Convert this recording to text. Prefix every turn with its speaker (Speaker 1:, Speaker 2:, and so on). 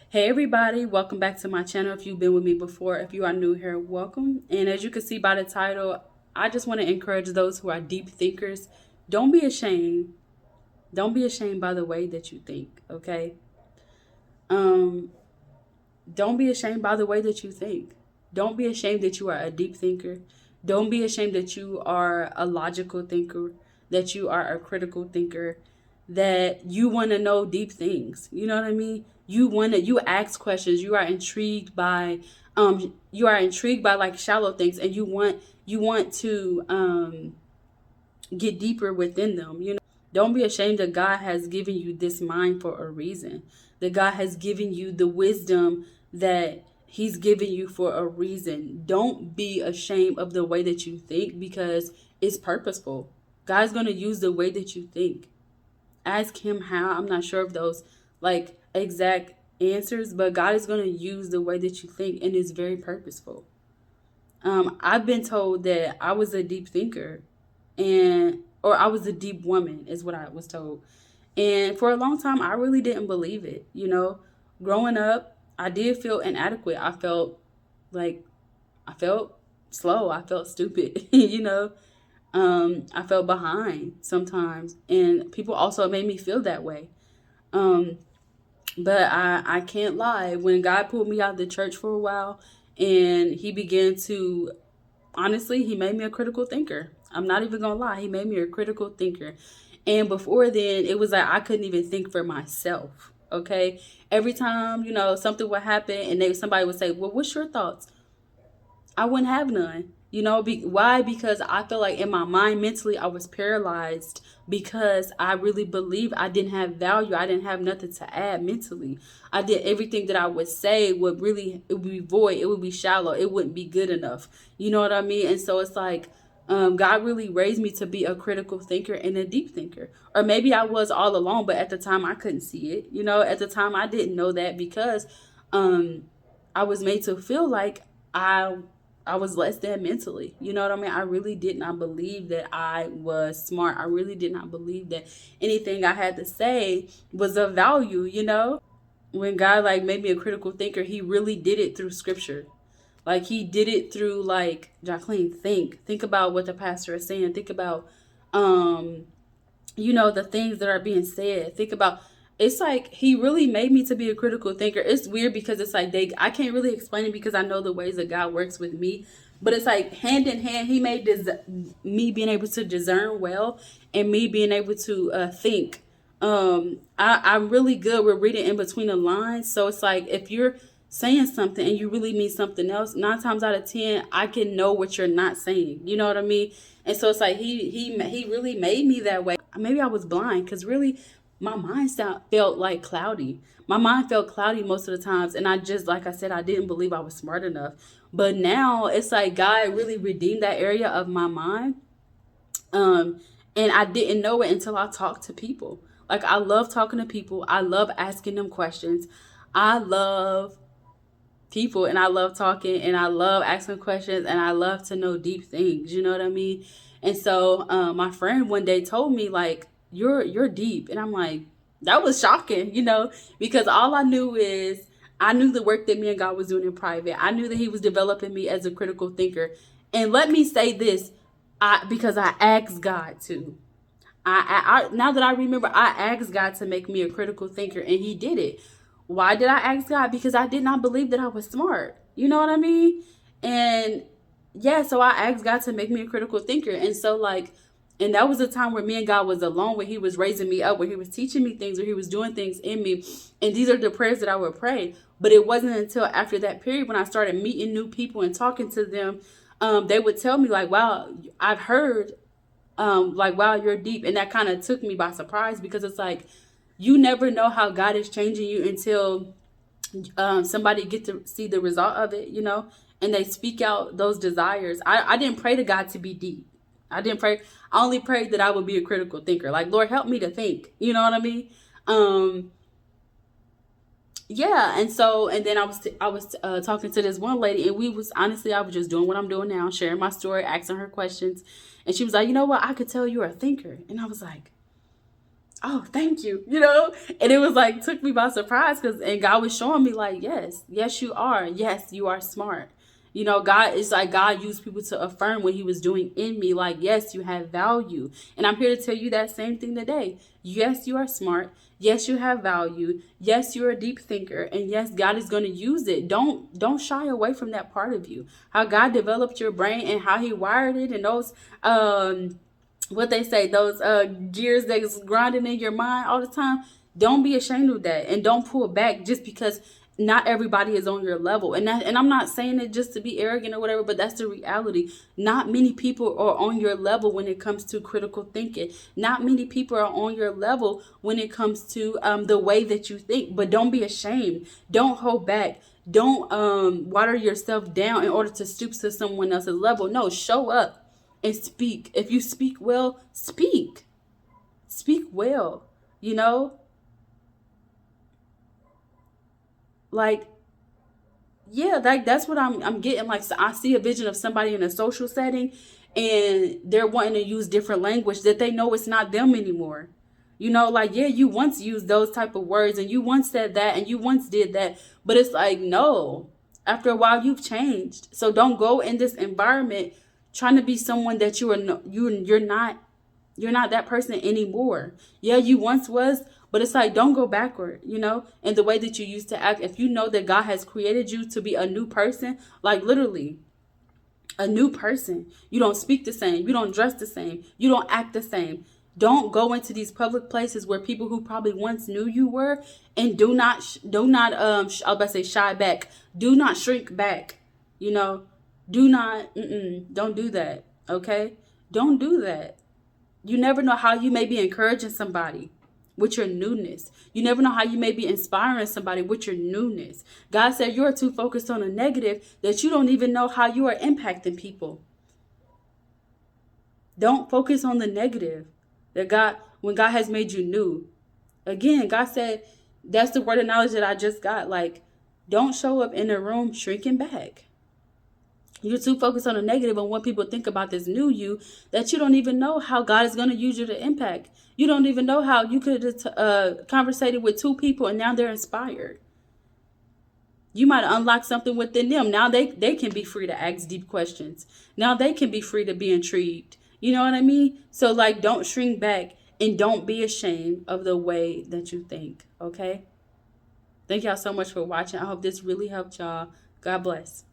Speaker 1: Hey everybody, welcome back to my channel. If you've been with me before, if you are new here, welcome. And as you can see by the title, I just want to encourage those who are deep thinkers. Don't be ashamed. Don't be ashamed by the way that you think, okay? Um, don't be ashamed by the way that you think. Don't be ashamed that you are a deep thinker. Don't be ashamed that you are a logical thinker, that you are a critical thinker, that you want to know deep things. You know what I mean? You ask questions. You are intrigued by like shallow things, and you want to get deeper within them. Don't be ashamed that God has given you this mind for a reason. That God has given you the wisdom that He's given you for a reason. Don't be ashamed of the way that you think because it's purposeful. God's going to use the way that you think. Ask Him how. I'm not sure of those like exact answers, but God is going to use the way that you think, and it's very purposeful. I've been told that I was a deep thinker, and or I was a deep woman is what I was told. And for a long time I really didn't believe it. Growing up, I did feel inadequate. I felt like I felt slow. I felt stupid, I felt behind sometimes, and people also made me feel that way. Um, but I can't lie. When God pulled me out of the church for a while, and He began to honestly, He made me a critical thinker. I'm not even gonna lie. He made me a critical thinker. And before then, it was like I couldn't even think for myself. Okay. Every time, something would happen and somebody would say, well, what's your thoughts? I wouldn't have none. Why? Because I feel like in my mind, mentally, I was paralyzed because I really believed I didn't have value. I didn't have nothing to add mentally. I did everything that I would say it would be void. It would be shallow. It wouldn't be good enough. You know what I mean? And so it's like, God really raised me to be a critical thinker and a deep thinker. Or maybe I was all along, but at the time I couldn't see it. At the time I didn't know that because um, I was made to feel like I I was less than mentally. You know what I mean? I really did not believe that I was smart. I really did not believe that anything I had to say was of value. When God like made me a critical thinker, He really did it through scripture. Like He did it through like, Jacqueline, think about what the pastor is saying. Think about um the things that are being said. Think about, it's like He really made me to be a critical thinker. It's weird because it's like I can't really explain it because I know the ways that God works with me. But it's like hand in hand, He made me being able to discern well, and me being able to think. I'm really good with reading in between the lines. So it's like if you're saying something and you really mean something else, 9 times out of 10, I can know what you're not saying. You know what I mean? And so it's like he really made me that way. Maybe I was blind because really my felt like cloudy. My mind felt cloudy most of the times, and I just, like I said, I didn't believe I was smart enough. But now it's like God really redeemed that area of my mind. Um, and I didn't know it until I talked to people. Like I love talking to people. I love asking them questions. I love people, and I love talking, and I love asking questions, and I love to know deep things. You know what I mean? And so my friend one day told me like, you're deep. And I'm like, that was shocking, because all I knew is I knew the work that me and God was doing in private. I knew that He was developing me as a critical thinker. And let me say this, because I asked God to. Now that I remember, I asked God to make me a critical thinker, and He did it. Why did I ask God? Because I did not believe that I was smart. You know what I mean? And yeah, so I asked God to make me a critical thinker. And so like, and that was a time where me and God was alone, where He was raising me up, where He was teaching me things, where He was doing things in me. And these are the prayers that I would pray. But it wasn't until after that period when I started meeting new people and talking to them, they would tell me like, wow, I've heard like, wow, you're deep. And that kind of took me by surprise, because it's like you never know how God is changing you until somebody get to see the result of it, and they speak out those desires. I didn't pray to God to be deep. I didn't pray. I only prayed that I would be a critical thinker. Like, Lord, help me to think. You know what I mean? Um, yeah. And then I was talking to this one lady, and I was just doing what I'm doing now, sharing my story, asking her questions, and she was like, you know what? I could tell you're a thinker, and I was like, oh, thank you, you know? And it was like, took me by surprise because, and God was showing me, like, yes, you are. Yes, you are smart. You know, God is like, God used people to affirm what he was doing in me. Like, yes, you have value. And I'm here to tell you that same thing today. Yes, you are smart. Yes, you have value. Yes, you're a deep thinker. And yes, God is going to use it. Don't shy away from that part of you. How God developed your brain and how he wired it, and those, what they say, those gears that's grinding in your mind all the time. Don't be ashamed of that, and don't pull back just because not everybody is on your level. And I'm not saying it just to be arrogant or whatever, but that's the reality. Not many people are on your level when it comes to critical thinking. Not many people are on your level when it comes to the way that you think. But don't be ashamed. Don't hold back. Don't water yourself down in order to stoop to someone else's level. No, show up and speak. If you speak well, speak. Speak well. You know, like, yeah, that's what I'm getting. Like, so I see a vision of somebody in a social setting, and they're wanting to use different language that they know it's not them anymore. You know, like, yeah, you once used those type of words, and you once said that, and you once did that, but it's like, no. After a while, you've changed. So don't go in this environment trying to be someone that you are no, you're not. You're not that person anymore. Yeah, you once was, but it's like, don't go backward, you know, in the way that you used to act. If you know that God has created you to be a new person, like literally a new person, you don't speak the same, you don't dress the same, you don't act the same. Don't go into these public places where people who probably once knew you were, and do not I was about to say shy back. Do not shrink back. You know, do not don't do that. Okay? Don't do that. You never know how you may be encouraging somebody with your newness. You never know how you may be inspiring somebody with your newness. God said you're too focused on a negative that you don't even know how you are impacting people. Don't focus on the negative. That God, when God has made you new. Again, God said, that's the word of knowledge that I just got. Like, don't show up in a room shrinking back. You're too focused on the negative and what people think about this new you that you don't even know how God is going to use you to impact. You don't even know how you could have conversated with two people and now they're inspired. You might unlock something within them. Now they can be free to ask deep questions. Now they can be free to be intrigued. You know what I mean? So, like, don't shrink back and don't be ashamed of the way that you think. Okay? Thank y'all so much for watching. I hope this really helped y'all. God bless.